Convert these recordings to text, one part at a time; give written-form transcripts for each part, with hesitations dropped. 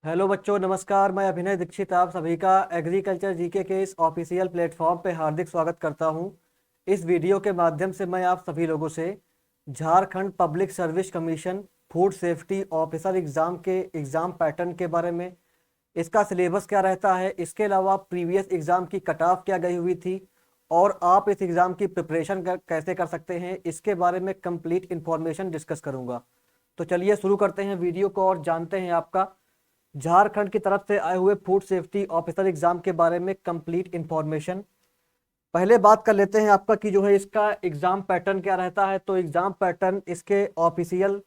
Hello बच्चों, नमस्कार। मैं अभिनय दीक्षित आप सभी का एग्रीकल्चर जीके के इस ऑफिशियल प्लेटफॉर्म पे हार्दिक स्वागत करता हूं। इस वीडियो के माध्यम से मैं आप सभी लोगों से Jharkhand public service commission food safety officer exam के एग्जाम पैटर्न के बारे में, इसका सिलेबस क्या रहता है, इसके अलावा प्रीवियस एग्जाम की कट ऑफ क्या गई हुई थी और आप इस एग्जाम की प्रिपरेशन कैसे कर सकते हैं, इसके बारे में कंप्लीट इन्फॉर्मेशन डिस्कस करूंगा। तो चलिए शुरू करते हैं वीडियो को और जानते हैं आपका झारखंड की तरफ से आए हुए फूड सेफ्टी ऑफिसर एग्जाम के बारे में कंप्लीट इंफॉर्मेशन। पहले बात कर लेते हैं आपका कि जो है इसका एग्जाम पैटर्न क्या रहता है। तो एग्जाम पैटर्न इसके ऑफिशियल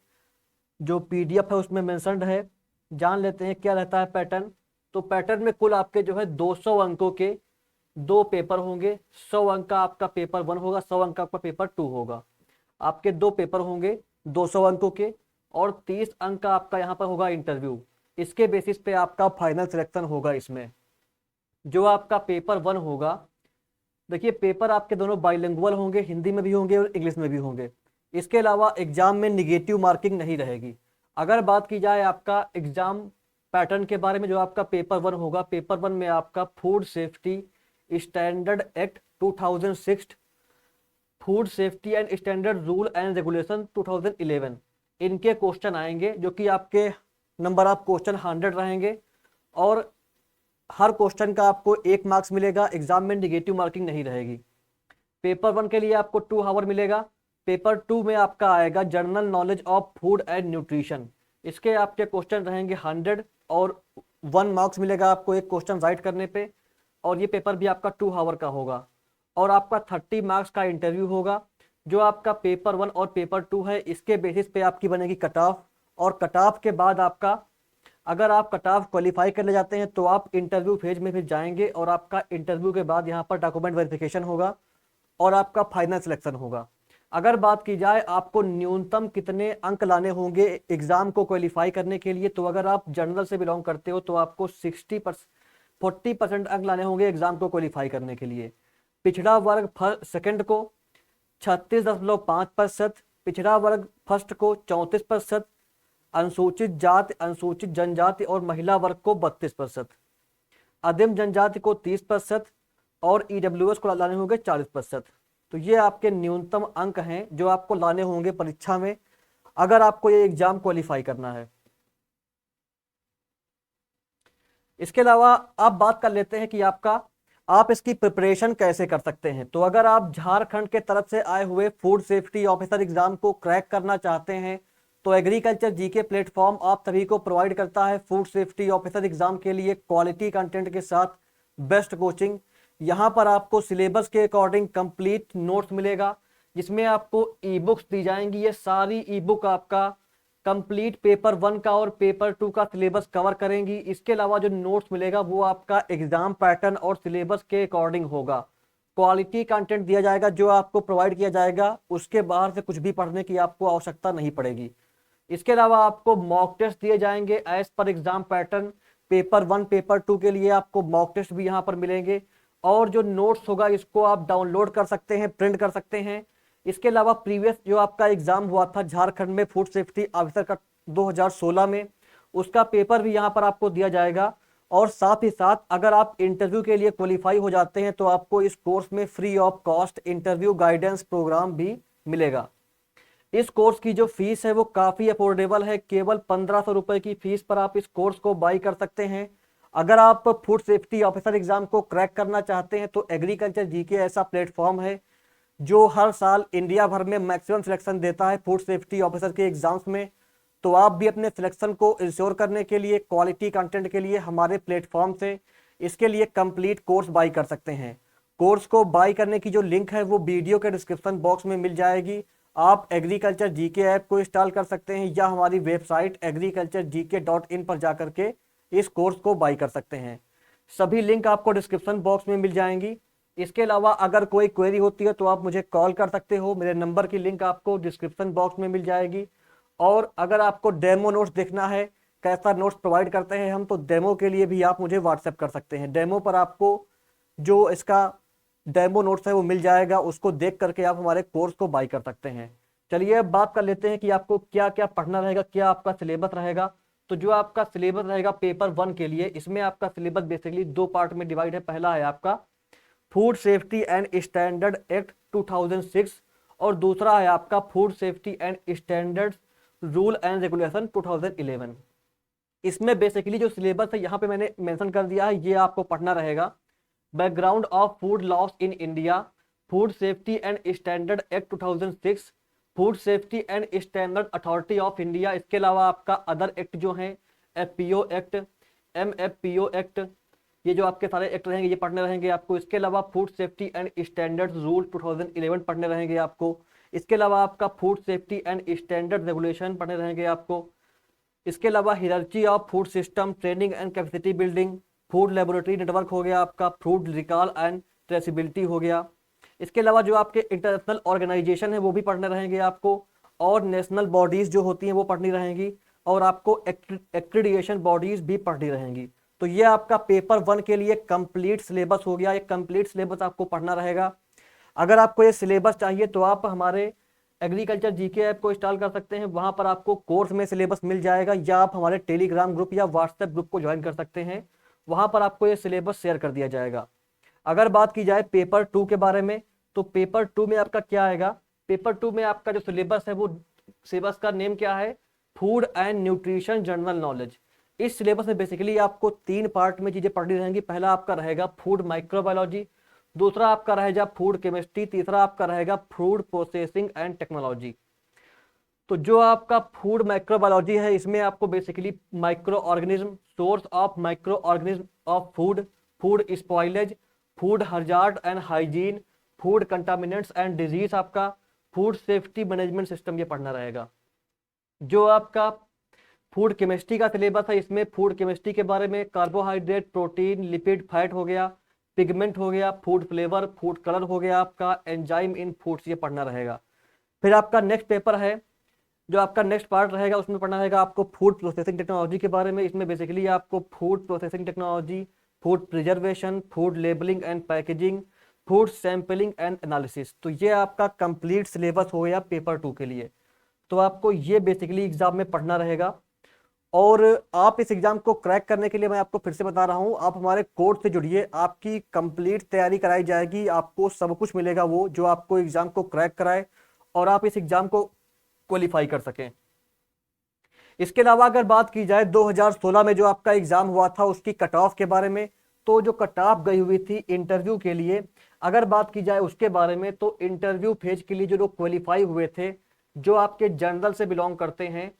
जो पीडीएफ है उसमें मेंशन्ड है। जान लेते हैं क्या रहता है पैटर्न। तो पैटर्न में कुल आपके जो है 200 अंकों के दो पेपर होंगे। 100 अंक का आपका पेपर 1 होगा, 100 अंक का आपका पेपर 2 होगा। आपके दो पेपर होंगे 200 अंकों के और 30 अंक का आपका यहाँ पर होगा इंटरव्यू। इसके बेसिस पे आपका फाइनल सिलेक्शन होगा। इसमें जो आपका पेपर 1 होगा, देखिए पेपर आपके दोनों बाइलिंगुअल होंगे, हिंदी में भी होंगे और इंग्लिश में भी होंगे। इसके अलावा एग्जाम में निगेटिव मार्किंग नहीं रहेगी। अगर बात की जाए आपका एग्जाम पैटर्न के बारे में, जो आपका पेपर 1 होगा, पेपर 1 में आपका food safety standard act 2006, food safety and standard rule and regulation 2011, इनके क्वेश्चन आएंगे, जो कि आपके नंबर ऑफ क्वेश्चन 100 रहेंगे और हर क्वेश्चन का आपको 1 मार्क्स मिलेगा। एग्जाम में निगेटिव मार्किंग नहीं रहेगी। पेपर 1 के लिए आपको 2 आवर मिलेगा। पेपर 2 में आपका आएगा general knowledge of food and nutrition. इसके आपके क्वेश्चन रहेंगे 100 और 1 मार्क्स मिलेगा आपको एक क्वेश्चन राइट करने पे। और ये पेपर भी आपका 2 आवर का होगा और आपका 30 मार्क्स का इंटरव्यू होगा। जो आपका पेपर 1 और पेपर 2 है, इसके बेसिस पे आपकी बनेगी कट ऑफ। और कट ऑफ के बाद आपका, अगर आप कट ऑफ क्वालिफाई करने जाते हैं तो आप इंटरव्यू फेज में फिर जाएंगे और आपका इंटरव्यू के बाद यहाँ पर डॉक्यूमेंट वेरिफिकेशन होगा और आपका फाइनल सिलेक्शन होगा। अगर बात की जाए आपको न्यूनतम कितने अंक लाने होंगे एग्जाम को क्वालिफाई करने के लिए, तो अगर आप जनरल से बिलोंग करते हो तो आपको 40% अंक लाने होंगे एग्जाम को क्वालिफाई करने के लिए। पिछड़ा वर्ग सेकंड को 36.5%, पिछड़ा वर्ग फर्स्ट को 34%, अनुसूचित जाति, अनुसूचित जनजाति और महिला वर्ग को 32%, आदिम जनजाति को 30% और ईडब्ल्यूएस को लाने होंगे 40%। तो ये आपके न्यूनतम अंक हैं जो आपको लाने होंगे परीक्षा में अगर आपको ये एग्जाम क्वालिफाई करना है। इसके अलावा आप बात कर लेते हैं कि आप इसकी प्रिपरेशन कैसे कर सकते हैं। तो अगर आप झारखंड के तरफ से आए हुए फूड सेफ्टी ऑफिसर एग्जाम को क्रैक करना चाहते हैं तो एग्रीकल्चर जीके प्लेटफॉर्म आप सभी को प्रोवाइड करता है फूड सेफ्टी ऑफिसर एग्जाम के लिए क्वालिटी कंटेंट के साथ बेस्ट कोचिंग। यहाँ पर आपको सिलेबस के अकॉर्डिंग कंप्लीट नोट्स मिलेगा, जिसमें आपको ई बुक्स दी जाएंगी। ये सारी ई बुक आपका कंप्लीट पेपर 1 का और पेपर 2 का सिलेबस कवर करेंगी। इसके अलावा जो नोट्स मिलेगा वो आपका एग्जाम पैटर्न और सिलेबस के अकॉर्डिंग होगा। क्वालिटी कंटेंट दिया जाएगा जो आपको प्रोवाइड किया जाएगा, उसके बाहर से कुछ भी पढ़ने की आपको आवश्यकता नहीं पड़ेगी। इसके अलावा आपको मॉक टेस्ट दिए जाएंगे as per exam pattern. Paper 1 paper 2 के लिए आपको मॉक टेस्ट भी यहाँ पर मिलेंगे और जो नोट्स होगा इसको आप डाउनलोड कर सकते हैं, प्रिंट कर सकते हैं। इसके अलावा प्रीवियस जो आपका एग्जाम हुआ था झारखंड में फूड सेफ्टी ऑफिसर का 2016 में, उसका पेपर भी यहाँ पर आपको दिया जाएगा। और साथ ही साथ अगर आप इंटरव्यू के लिए क्वालिफाई हो जाते हैं तो आपको इस कोर्स में free of cost interview guidance programme भी मिलेगा। इस कोर्स की जो फीस है वो काफी अफोर्डेबल है, केवल 1500 रुपए की फीस पर आप इस कोर्स को बाई कर सकते हैं। अगर आप फूड सेफ्टी ऑफिसर एग्जाम को क्रैक करना चाहते हैं तो एग्रीकल्चर जीके ऐसा प्लेटफॉर्म है जो हर साल इंडिया भर में मैक्सिमम सिलेक्शन देता है फूड सेफ्टी ऑफिसर के एग्जाम्स में। तो आप भी अपने सिलेक्शन को इंश्योर करने के लिए, क्वालिटी कंटेंट के लिए हमारे प्लेटफॉर्म से इसके लिए कंप्लीट कोर्स बाई कर सकते हैं। कोर्स को बाई करने की जो लिंक है वो वीडियो के डिस्क्रिप्शन बॉक्स में मिल जाएगी। आप एग्रीकल्चर जीके ऐप को इंस्टॉल कर सकते हैं या हमारी वेबसाइट agriculturegk.in पर जाकर के इस कोर्स को बाई कर सकते हैं। सभी लिंक आपको डिस्क्रिप्शन बॉक्स में मिल जाएंगी। इसके अलावा अगर कोई क्वेरी होती है तो आप मुझे कॉल कर सकते हो, मेरे नंबर की लिंक आपको डिस्क्रिप्शन बॉक्स में मिल जाएगी। और अगर आपको डेमो नोट्स देखना है, कैसा नोट्स प्रोवाइड करते हैं हम, तो डेमो के लिए भी आप मुझे व्हाट्सएप कर सकते हैं। डेमो पर आपको जो इसका डेमो नोट्स है वो मिल जाएगा, उसको देख करके आप हमारे कोर्स को बाई कर सकते हैं। चलिए अब बात कर लेते हैं कि आपको क्या क्या पढ़ना रहेगा, क्या आपका सिलेबस रहेगा। तो जो आपका सिलेबस रहेगा पेपर 1 के लिए, इसमें आपका सिलेबस बेसिकली 2 पार्ट में डिवाइड है। पहला है आपका food safety and standard act 2006 और दूसरा है आपका food safety and standard rule and regulation 2011। इसमें बेसिकली जो सिलेबस है यहाँ पे मैंने मेंशन कर दिया है, ये आपको पढ़ना रहेगा। Background of food loss in India, food safety and standard act 2006, food safety and standard authority of India. इसके अलावा आपका अदर एक्ट जो है, एफपीओ एक्ट, एमएफपीओ एक्ट, ये जो आपके सारे एक्ट रहेंगे ये पढ़ने रहेंगे आपको। इसके अलावा food safety and standard rule 2011 पढ़ने रहेंगे आपको। इसके अलावा आपका food safety and standard regulation पढ़ने रहेंगे आपको। इसके अलावा hierarchy of food system, training and capacity building, food laboratory network हो गया आपका, फूड रिकॉल एंड ट्रेसिबिलिटी हो गया। इसके अलावा जो आपके इंटरनेशनल ऑर्गेनाइजेशन है वो भी पढ़ने रहेंगे आपको, और नेशनल बॉडीज जो होती हैं वो पढ़नी रहेंगी, और आपको एक्रीडिएशन बॉडीज भी पढ़नी रहेंगी। तो ये आपका पेपर 1 के लिए कंप्लीट सिलेबस हो गया। एक कंप्लीट सिलेबस आपको पढ़ना रहेगा। अगर आपको ये सिलेबस चाहिए तो आप हमारे एग्रीकल्चर जीके ऐप को इंस्टॉल कर सकते हैं, वहां पर आपको कोर्स में सिलेबस मिल जाएगा, या आप हमारे टेलीग्राम ग्रुप या व्हाट्सएप ग्रुप को ज्वाइन कर सकते हैं, वहां पर आपको ये सिलेबस शेयर कर दिया जाएगा। अगर बात की जाए पेपर 2 के बारे में, तो पेपर 2 में आपका क्या आएगा? पेपर 2 में आपका जो सिलेबस है वो सिलेबस का नेम क्या है? Food and nutrition general knowledge. इस सिलेबस में बेसिकली आपको 3 पार्ट में चीजें पढ़नी रहेंगी। पहला आपका रहेगा फूड माइक्रोबायोलॉजी, दूसरा आपका रहेगा फूड केमिस्ट्री, तीसरा आपका रहेगा फूड प्रोसेसिंग एंड टेक्नोलॉजी। तो जो आपका फूड माइक्रोबायोलॉजी है, इसमें आपको basically micro organism, source of micro organism of food, food spoilage, food hazard and hygiene, food contaminants and disease, आपका फूड सेफ्टी मैनेजमेंट सिस्टम ये पढ़ना रहेगा। जो आपका फूड केमिस्ट्री का सिलेबस है, इसमें फूड केमिस्ट्री के बारे में कार्बोहाइड्रेट, प्रोटीन, लिपिड, फैट हो गया, पिगमेंट हो गया, फूड फ्लेवर, फूड कलर हो गया, आपका एंजाइम इन फूड्स ये पढ़ना रहेगा। फिर आपका नेक्स्ट पेपर है, जो आपका नेक्स्ट पार्ट रहेगा, उसमें पढ़ना रहेगा आपको फूड प्रोसेसिंग टेक्नोलॉजी के बारे में। इसमें बेसिकली आपको food processing technology, food preservation, food labelling and packaging, food sampling and analysis. तो ये आपका कंप्लीट सिलेबस हो गया पेपर 2 के लिए। तो आपको ये बेसिकली एग्जाम में पढ़ना रहेगा। और आप इस एग्जाम को क्रैक करने के लिए मैं आपको फिर से बता रहा हूं, आप हमारे कोर्स से जुड़िए, आपकी कंप्लीट तैयारी कराई जाएगी, आपको सब कुछ मिलेगा वो जो आपको एग्जाम को क्रैक कराए और आप इस एग्जाम को क्वालिफाई कर सकें। इसके अलावा अगर बात की जाए 2016 में जो आपका एग्जाम हुआ था उसकी कट ऑफ के बारे में, तो जो कट ऑफ गई हुई थी इंटरव्यू के लिए, अगर बात की जाए उसके बारे में, तो इंटरव्यू फेज के लिए जो लोग क्वालिफाई हुए थे, जो आपके जनरल से बिलोंग करते हैं,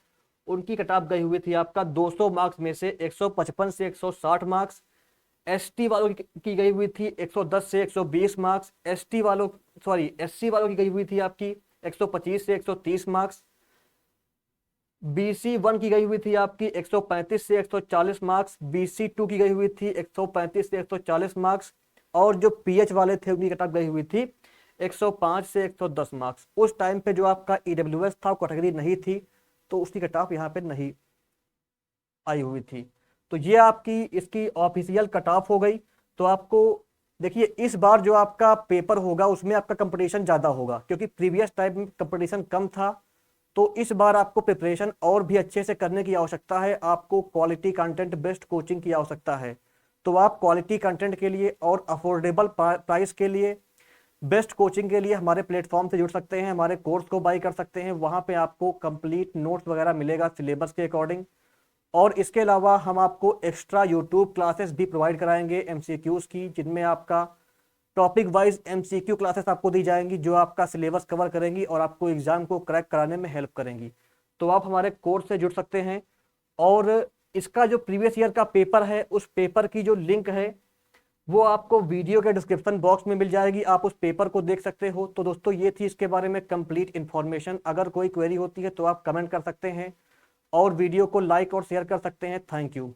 उनकी कट ऑफ गई हुई थी आपका 200 मार्क्स में से 155 से 160 मार्क्स। एसटी वालों की गई हुई थी 110 से 120 मार्क्स। एससी वालों की गई हुई थी आपकी 125 से 130 मार्क्स। बीसी 1 की गई हुई थी आपकी 135 से 140 मार्क्स। बीसी 2 की गई हुई थी 135 से 140 मार्क्स। और जो पीएच वाले थे उनकी कट ऑफ गई हुई थी 105 से 110 मार्क्स। उस टाइम पे जो आपका ईडब्ल्यूएस था कैटेगरी नहीं थी, तो उसकी कट ऑफ यहाँ पे नहीं आई हुई थी। तो ये आपकी इसकी ऑफिशियल कट ऑफ हो गई। तो आपको देखिए इस बार जो आपका पेपर होगा उसमें आपका कंपटीशन ज़्यादा होगा, क्योंकि प्रीवियस टाइम में कंपटीशन कम था। तो इस बार आपको प्रिपरेशन और भी अच्छे से करने की आवश्यकता है, आपको क्वालिटी कंटेंट बेस्ड कोचिंग की आवश्यकता है। तो आप क्वालिटी कंटेंट के लिए और अफोर्डेबल प्राइस के लिए, बेस्ट कोचिंग के लिए हमारे प्लेटफॉर्म से जुड़ सकते हैं, हमारे कोर्स को बाई कर सकते हैं। वहाँ पे आपको कंप्लीट नोट्स वगैरह मिलेगा सिलेबस के अकॉर्डिंग। और इसके अलावा हम आपको एक्स्ट्रा यूट्यूब क्लासेस भी प्रोवाइड कराएंगे एमसीक्यूज की, जिनमें आपका टॉपिक वाइज एमसीक्यू क्लासेस आपको दी जाएंगी, जो आपका सिलेबस कवर करेंगी और आपको एग्जाम को क्रैक कराने में हेल्प करेंगी। तो आप हमारे कोर्स से जुड़ सकते हैं। और इसका जो प्रीवियस ईयर का पेपर है, उस पेपर की जो लिंक है वो आपको वीडियो के डिस्क्रिप्शन बॉक्स में मिल जाएगी, आप उस पेपर को देख सकते हो। तो दोस्तों ये थी इसके बारे में कंप्लीट इन्फॉर्मेशन। अगर कोई क्वेरी होती है तो आप कमेंट कर सकते हैं और वीडियो को लाइक और शेयर कर सकते हैं। Thank you.